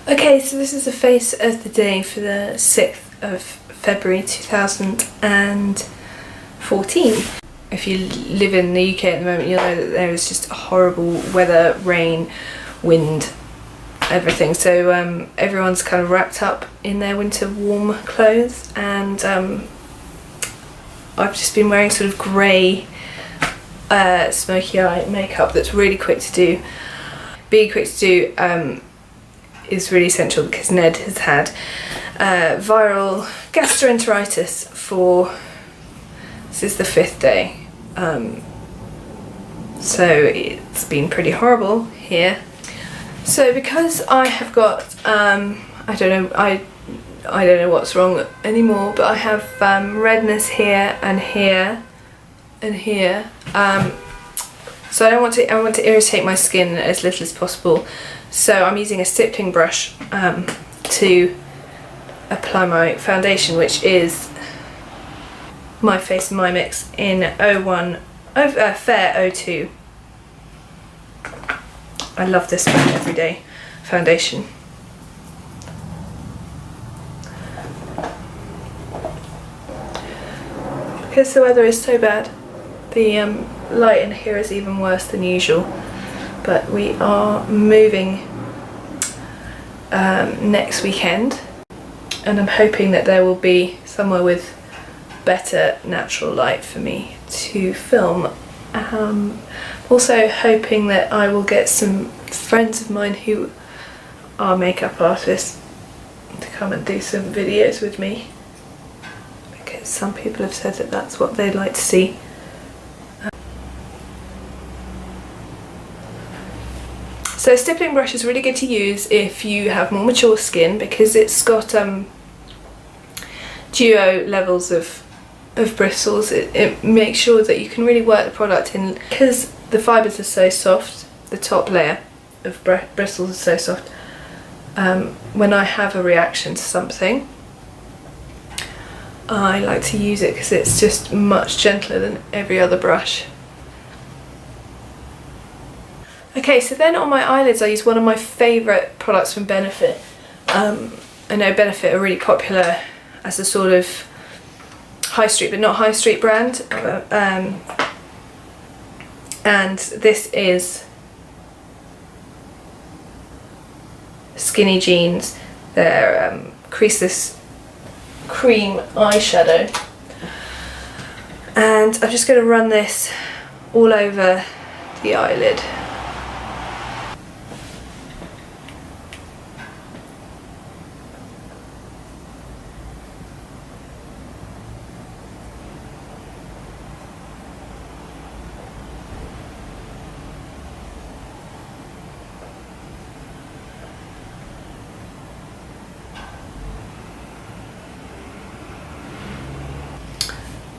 Okay, so this is the face of the day for the 6th of February 2014. If you live in the UK at the moment, you'll know that there is just horrible weather, rain, wind, everything. So everyone's kind of wrapped up in their winter warm clothes, and I've just been wearing sort of grey smoky eye makeup that's really quick to do. Being quick to do is really essential because Ned has had viral gastroenteritis for, this is the 5th day, so it's been pretty horrible here. So because I have got I don't know what's wrong anymore, but I have redness here and here and here, so I want to irritate my skin as little as possible. So I'm using a stippling brush to apply my foundation, which is MyFace and MyMix in Fair 02. I love this for everyday foundation. Because the weather is so bad, the light in here is even worse than usual. But we are moving next weekend, and I'm hoping that there will be somewhere with better natural light for me to film. Also hoping that I will get some friends of mine who are makeup artists to come and do some videos with me, because some people have said that that's what they'd like to see. So stippling brush is really good to use if you have more mature skin, because it's got duo levels of bristles. It makes sure that you can really work the product in, because the fibres are so soft, the top layer of bristles is so soft. When I have a reaction to something, I like to use it because it's just much gentler than every other brush. Okay, so then on my eyelids I use one of my favourite products from Benefit. I know Benefit are really popular as a sort of high street, but not high street brand. And this is Skinny Jeans. They're Creasless cream eyeshadow. And I'm just going to run this all over the eyelid.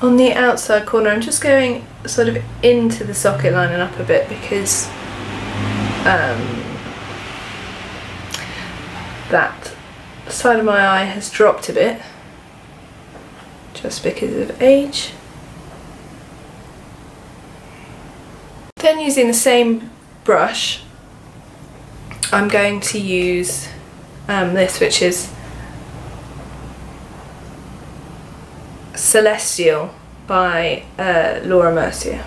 On the outside corner, I'm just going sort of into the socket line and up a bit, because that side of my eye has dropped a bit just because of age. Then, using the same brush, I'm going to use this, which is Celestial by Mercier,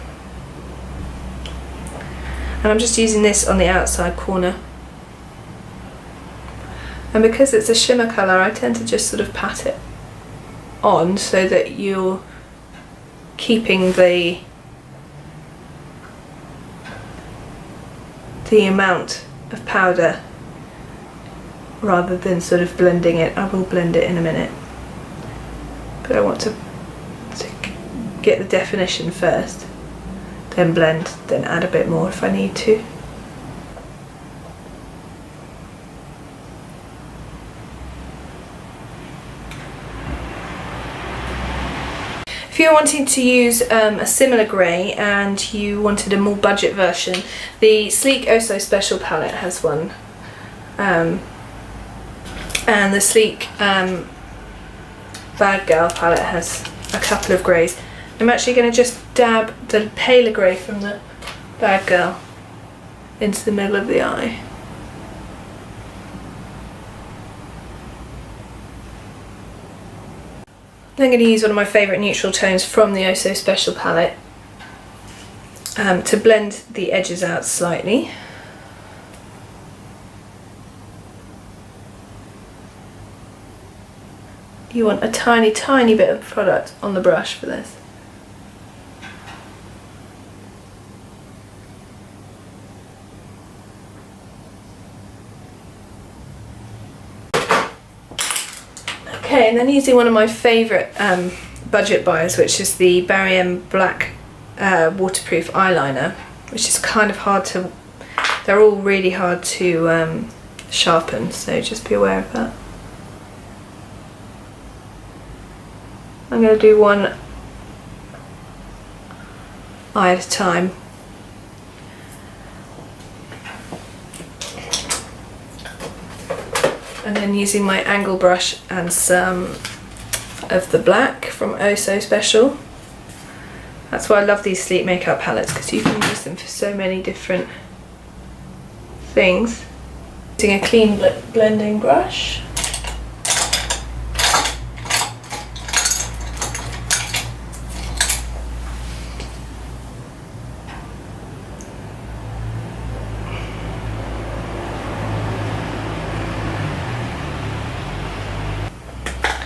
and I'm just using this on the outside corner, and because it's a shimmer colour I tend to just sort of pat it on so that you're keeping the amount of powder rather than sort of blending it. I will blend it in a minute, but I want to get the definition first, then blend, then add a bit more if I need to. If you're wanting to use a similar grey and you wanted a more budget version, the Sleek Oh So Special palette has one, and the Sleek Bad Girl palette has a couple of greys. I'm actually going to just dab the paler grey from the Bad Girl into the middle of the eye. I'm going to use one of my favourite neutral tones from the Oh So Special palette to blend the edges out slightly. You want a tiny, tiny bit of product on the brush for this. Okay, and then using one of my favourite budget buyers, which is the Barry M Black waterproof eyeliner, which is kind of hard to, they're all really hard to sharpen, so just be aware of that. I'm going to do one eye at a time. And then using my angle brush and some of the black from Oh So Special. That's why I love these sleep makeup palettes, because you can use them for so many different things. Using a clean blending brush.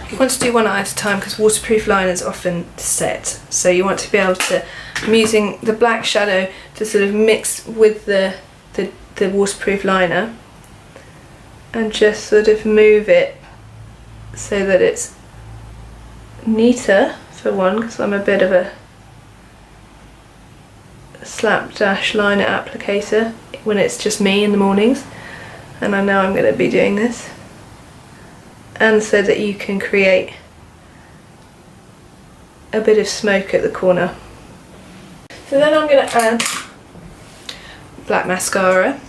You want to do one eye at a time because waterproof liners often set, so you want to be able to, I'm using the black shadow to sort of mix with the waterproof liner and just sort of move it so that it's neater, for one, because I'm a bit of a slapdash liner applicator when it's just me in the mornings, and I know I'm going to be doing this. And so that you can create a bit of smoke at the corner. So then I'm going to add black mascara.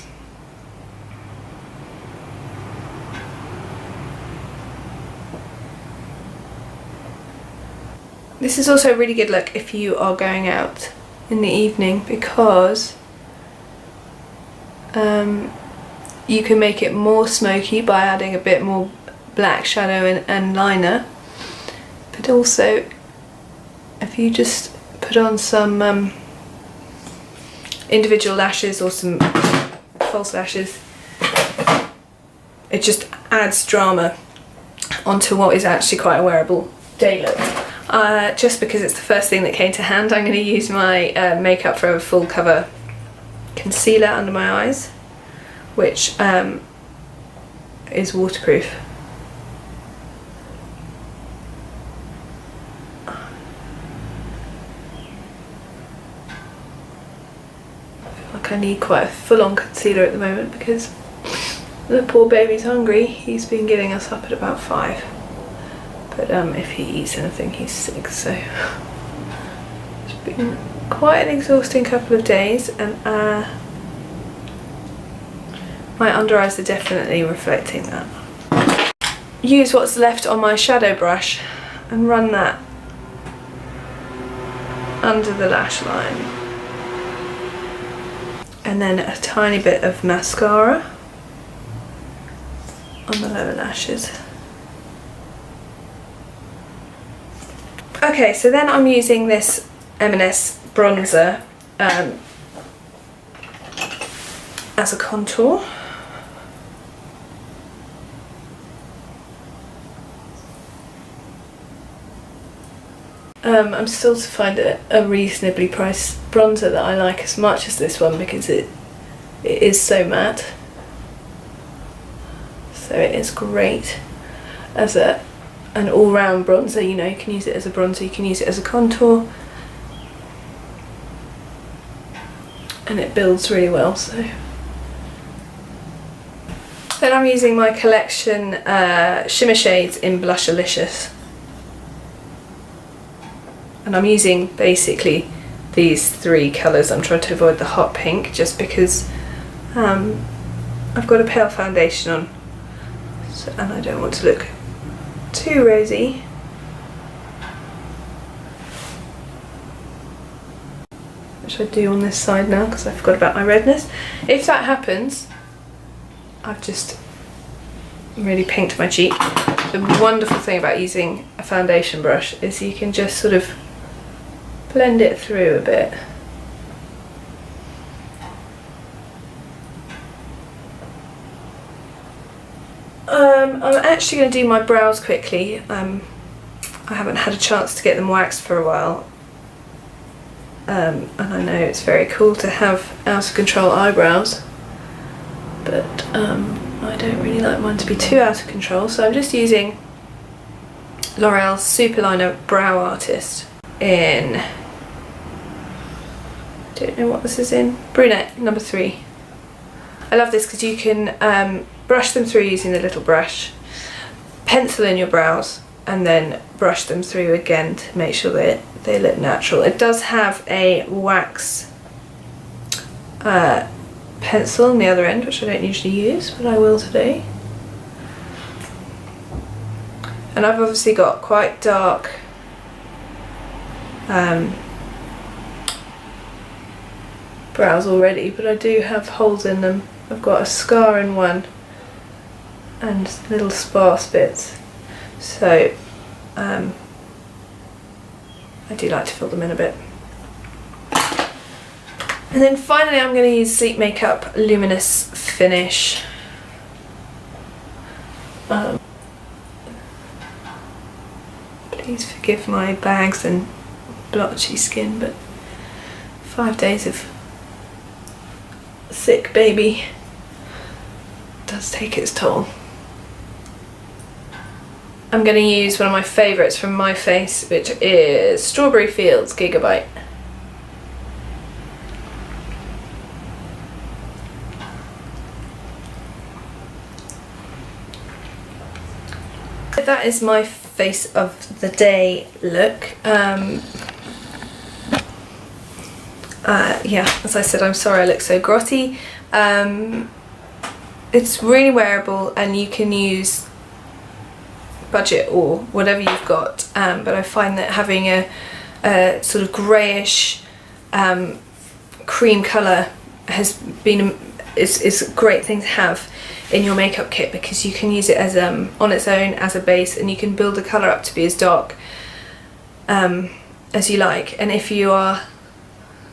This is also a really good look if you are going out in the evening, because you can make it more smoky by adding a bit more black shadow and liner, but also if you just put on some individual lashes or some false lashes, it just adds drama onto what is actually quite a wearable day look. Just because it's the first thing that came to hand, I'm going to use my Makeup Forever Full Cover concealer under my eyes, which is waterproof. I need quite a full-on concealer at the moment because the poor baby's hungry. He's been getting us up at about 5, but if he eats anything he's 6, so it's been quite an exhausting couple of days, and my under eyes are definitely reflecting that. Use what's left on my shadow brush and run that under the lash line. And then a tiny bit of mascara on the lower lashes. Okay, so then I'm using this M&S bronzer as a contour. I'm still to find a reasonably priced bronzer that I like as much as this one, because it is so matte. So it is great as an all-round bronzer. You know, you can use it as a bronzer, you can use it as a contour, and it builds really well. So then I'm using my collection shimmer shades in Blushalicious. And I'm using basically these 3 colours. I'm trying to avoid the hot pink just because I've got a pale foundation on, so, and I don't want to look too rosy. Which I do on this side now because I forgot about my redness. If that happens, I've just really pinked my cheek. The wonderful thing about using a foundation brush is you can just sort of blend it through a bit. I'm actually going to do my brows quickly. I haven't had a chance to get them waxed for a while. And I know it's very cool to have out of control eyebrows, but I don't really like mine to be too out of control, so I'm just using L'Oreal's Superliner Brow Artist in, don't know what this is in, Brunette number 3. I love this because you can brush them through using the little brush, pencil in your brows, and then brush them through again to make sure that they look natural. It does have a wax pencil on the other end, which I don't usually use, but I will today. And I've obviously got quite dark brows already, but I do have holes in them. I've got a scar in one and little sparse bits, so I do like to fill them in a bit. And then finally I'm going to use Sleep Makeup Luminous Finish. Please forgive my bags and blotchy skin, but 5 days of sick baby does take its toll. I'm going to use one of my favourites from MyFace, which is Strawberry Fields Gigabite. That is my face of the day look. Yeah, as I said, I'm sorry I look so grotty. It's really wearable and you can use budget or whatever you've got, but I find that having a sort of greyish cream colour is a great thing to have in your makeup kit, because you can use it as on its own as a base, and you can build the colour up to be as dark as you like. And if you are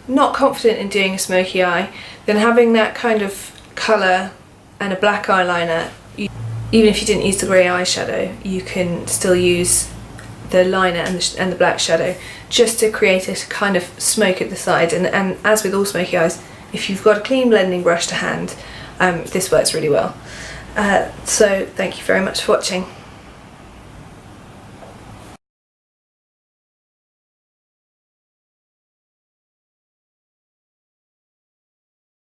not confident in doing a smoky eye, then having that kind of colour and a black eyeliner, even if you didn't use the grey eyeshadow, you can still use the liner and the black shadow just to create a kind of smoke at the side. And as with all smoky eyes, if you've got a clean blending brush to hand, this works really well. So thank you very much for watching.